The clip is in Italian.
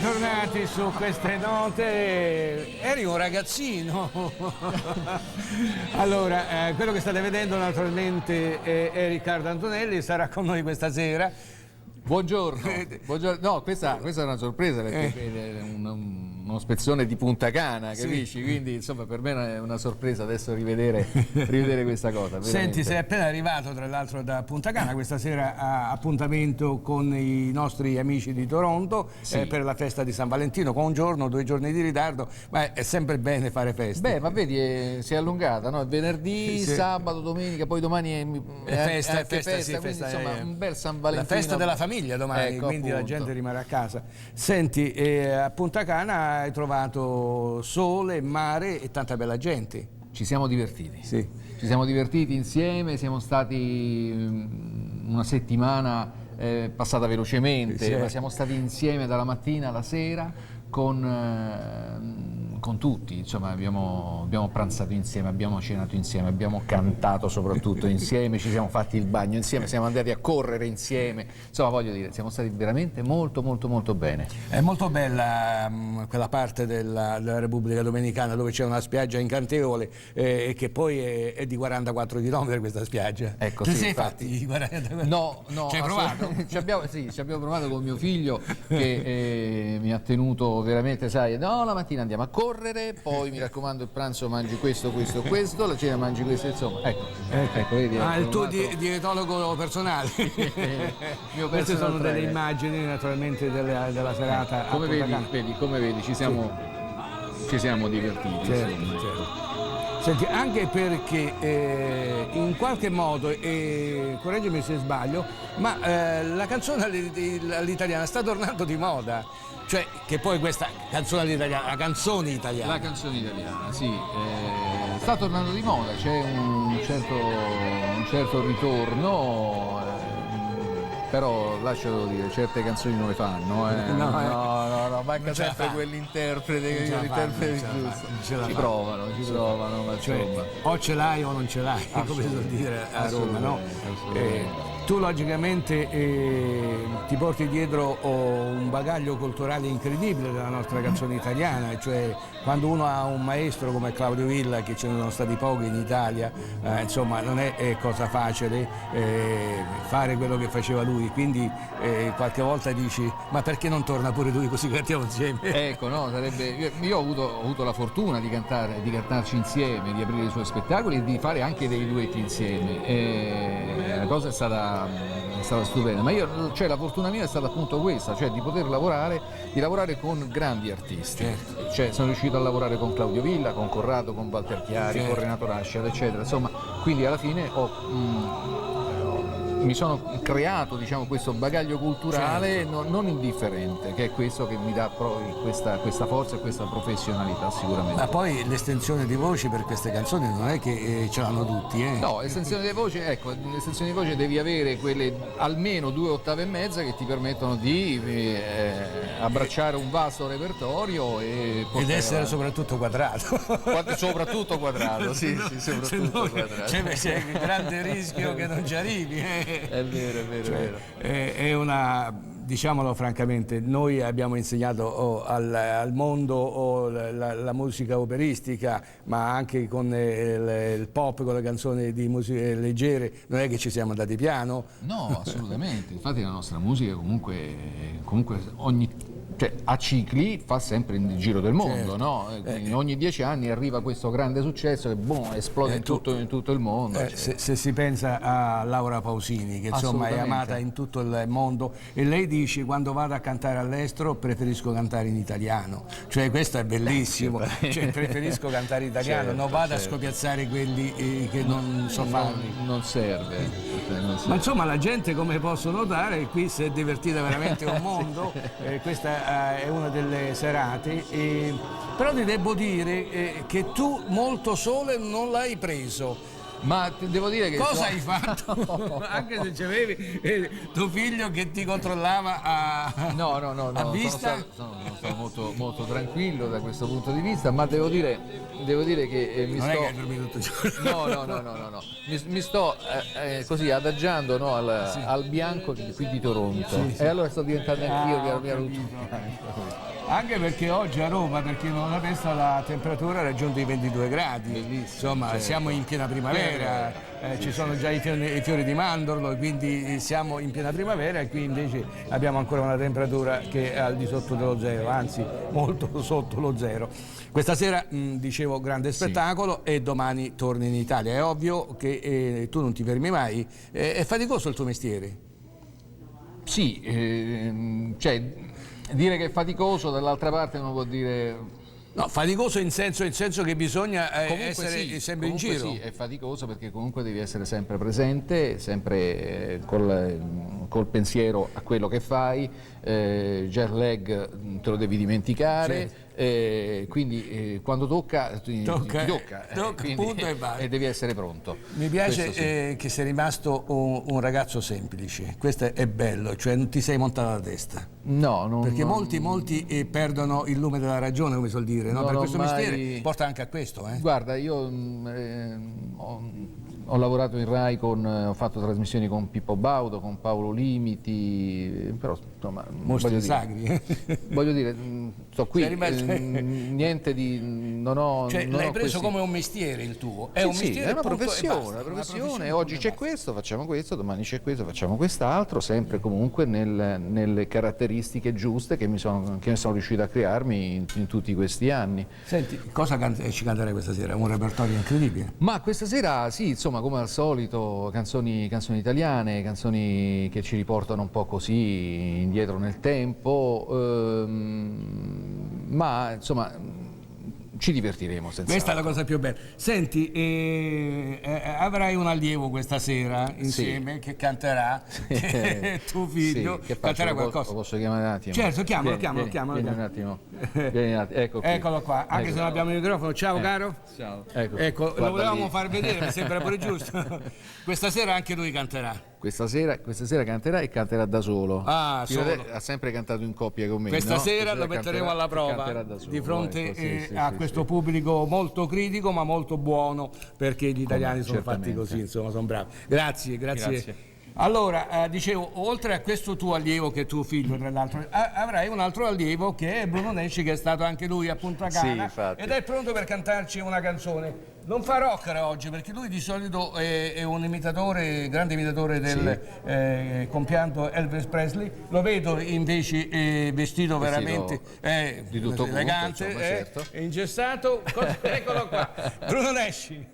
bentornati su queste note. Eri un ragazzino. Allora, quello che state vedendo naturalmente è Riccardo Antonelli, sarà con noi questa sera. Buongiorno. Buongiorno. No, questa è una sorpresa perché è uno spezzone di Punta Cana, capisci? Sì. Quindi insomma per me è una sorpresa adesso rivedere questa cosa. Veramente. Senti, sei appena arrivato tra l'altro da Punta Cana, questa sera ha appuntamento con i nostri amici di Toronto, sì, per la festa di San Valentino, con un giorno, 2 giorni di ritardo, ma è sempre bene fare feste. Beh, ma vedi, si è allungata, no? Venerdì, sì, sabato, domenica, poi domani è festa, quindi, insomma un bel San Valentino. La festa della famiglia domani, ecco, quindi appunto. La gente rimarrà a casa. Senti, a Punta Cana hai trovato sole, mare e tanta bella gente. Ci siamo divertiti. Sì. Ci siamo divertiti insieme, siamo stati una settimana passata velocemente, sì, ma siamo stati insieme dalla mattina alla sera con tutti, insomma abbiamo pranzato insieme, abbiamo cenato insieme, abbiamo cantato soprattutto insieme, ci siamo fatti il bagno insieme, siamo andati a correre insieme, insomma voglio dire, siamo stati veramente molto bene. È molto bella quella parte della Repubblica Dominicana dove c'è una spiaggia incantevole e che poi è di 44 km questa spiaggia. Ecco, tu sì, sei fatti 44? No, ci hai provato? ci abbiamo provato con mio figlio che mi ha tenuto veramente, sai, no, la mattina andiamo a correre, poi mi raccomando il pranzo mangi questo, la cena mangi questo, insomma, ecco vedi, il tuo dietologo personale. Queste sono delle immagini naturalmente della serata. Come vedi, ci siamo divertiti. Certo. Senti, anche perché in qualche modo, correggimi se sbaglio, ma la canzone all'italiana sta tornando di moda. Cioè, che poi questa canzone all'italiana, la canzone italiana. La canzone italiana, sì, sta tornando di moda, c'è un certo ritorno, però lascialo dire, certe canzoni non le fanno, No, manca sempre quell'interprete giusto. Ci provano, ma insomma. O ce l'hai o non ce l'hai, come si suol dire a Roma, no? Tu logicamente ti porti dietro un bagaglio culturale incredibile della nostra canzone italiana, cioè quando uno ha un maestro come Claudio Villa, che ce ne sono stati pochi in Italia, insomma non è cosa facile fare quello che faceva lui, quindi qualche volta dici ma perché non torna pure lui così cantiamo insieme? Ecco, no, sarebbe. Io ho avuto la fortuna di cantarci insieme, di aprire i suoi spettacoli e di fare anche dei duetti insieme. La cosa è stata stupenda, ma la fortuna mia è stata appunto questa, cioè di poter lavorare con grandi artisti. Certo. Cioè sono riuscito a lavorare con Claudio Villa, con Corrado, con Walter Chiari, certo, con Renato Rascia, eccetera, insomma, quindi alla fine mi sono creato, diciamo, questo bagaglio culturale, certo, non indifferente, che è questo che mi dà questa forza e questa professionalità sicuramente. Ma poi l'estensione di voci per queste canzoni non è che ce l'hanno tutti, No, l'estensione di voce devi avere quelle almeno 2 ottave e mezza che ti permettono di abbracciare un vasto repertorio ed essere soprattutto quadrato. Soprattutto quadrato, sì, soprattutto quadrato. C'è il grande rischio che non ci arrivi. È vero. È una, diciamolo francamente, noi abbiamo insegnato al mondo la musica operistica, ma anche con il pop, con le canzoni di musiche leggere, non è che ci siamo dati piano. No, assolutamente, infatti la nostra musica comunque a cicli fa sempre il giro del mondo, certo, no? Ogni 10 anni arriva questo grande successo che esplode in tutto il mondo. Se si pensa a Laura Pausini, che insomma è amata in tutto il mondo, e lei dice quando vado a cantare all'estero preferisco cantare in italiano, cioè questo è bellissimo, cioè, preferisco cantare in italiano, certo, non vado a scopiazzare quelli che non so farli. Non serve. Ma insomma la gente, come posso notare, qui si è divertita veramente un mondo, questa è una delle serate, però ti devo dire che tu molto sole non l'hai preso. Ma devo dire che... Cosa hai fatto? Anche se c'avevi tuo figlio che ti controllava No, a vista? sono molto, molto tranquillo da questo punto di vista, ma devo dire che mi Non sto... è che hai dormito tutto il giorno. No. Mi sto così adagiando, no, al bianco qui di Toronto. Sì. E allora sto diventando anch'io piano piano capito. tutto. Anche perché oggi a Roma, per chi non l'avesse, la temperatura ha raggiunto i 22 gradi. Bellissimo, Insomma, certo. siamo in piena primavera, ci sono già i fiori di mandorlo, quindi siamo in piena primavera e qui invece abbiamo ancora una temperatura che è al di sotto dello zero, anzi molto sotto lo zero. Questa sera, dicevo, grande spettacolo e domani torni in Italia. È ovvio che tu non ti fermi mai, è faticoso il tuo mestiere? Sì, cioè dire che è faticoso, dall'altra parte non vuol dire... No, faticoso in senso che bisogna essere sì, sempre in comunque giro. Sì, è faticoso perché comunque devi essere sempre presente, sempre col pensiero a quello che fai, jet lag te lo devi dimenticare, quindi quando tocca, ti tocca, quindi, punto e vai. E devi essere pronto. Mi piace che sei rimasto un ragazzo semplice, questo è bello, cioè non ti sei montato la testa. No, non, Perché molti perdono il lume della ragione, come suol dire, no? Non Per ho questo mai- mestiere porta anche a questo. Guarda, io ho lavorato in Rai ho fatto trasmissioni con Pippo Baudo, con Paolo Limiti, però insomma, Mostri sacri. voglio dire, sto qui, Sei rimasto- niente di... non ho... Cioè, non l'hai ho preso questi- come un mestiere il tuo? È Sì, un sì, mestiere, è una punto, e professione, basta. una professione. professione, Oggi punto e c'è questo, facciamo questo, domani c'è questo, facciamo quest'altro, sempre comunque nelle caratteristiche giuste che mi sono riuscito a crearmi in tutti questi anni. Senti, cosa ci canterai questa sera? Un repertorio incredibile. Ma questa sera sì, insomma, come al solito, canzoni italiane, canzoni che ci riportano un po' così indietro nel tempo, ma insomma ci divertiremo senz'altro. Questa è la cosa più bella. Senti, avrai un allievo questa sera insieme che canterà, tuo figlio Sì, che faccio? canterà Lo qualcosa. posso chiamare un attimo? Certo, chiamalo. Vieni un attimo. Vieni un attimo. Ecco qui. Eccolo qua, anche se non abbiamo il microfono. Ciao caro. Ciao. Ecco, lo guarda volevamo lì. far vedere, mi sembra pure giusto. Questa sera anche lui canterà. Questa sera canterà e canterà da solo. Ah, Fino solo. ha sempre cantato in coppia con me. Questa no? sera lo Canterà metteremo alla e prova canterà da solo, di fronte ecco, sì, a sì, questo sì. pubblico molto critico ma molto buono, perché gli italiani sono fatti certamente. così, insomma, sono bravi. Grazie. Grazie. Allora, dicevo, oltre a questo tuo allievo che è tuo figlio, tra l'altro, avrai un altro allievo che è Bruno Nesci, che è stato anche lui a Punta Cana infatti. ed è pronto per cantarci una canzone. Non fa rock oggi perché lui di solito è un imitatore, grande imitatore del compianto Elvis Presley. Lo vedo invece vestito veramente di tutto punto, elegante, insomma, certo. ingessato. Eccolo qua, Bruno Nesci.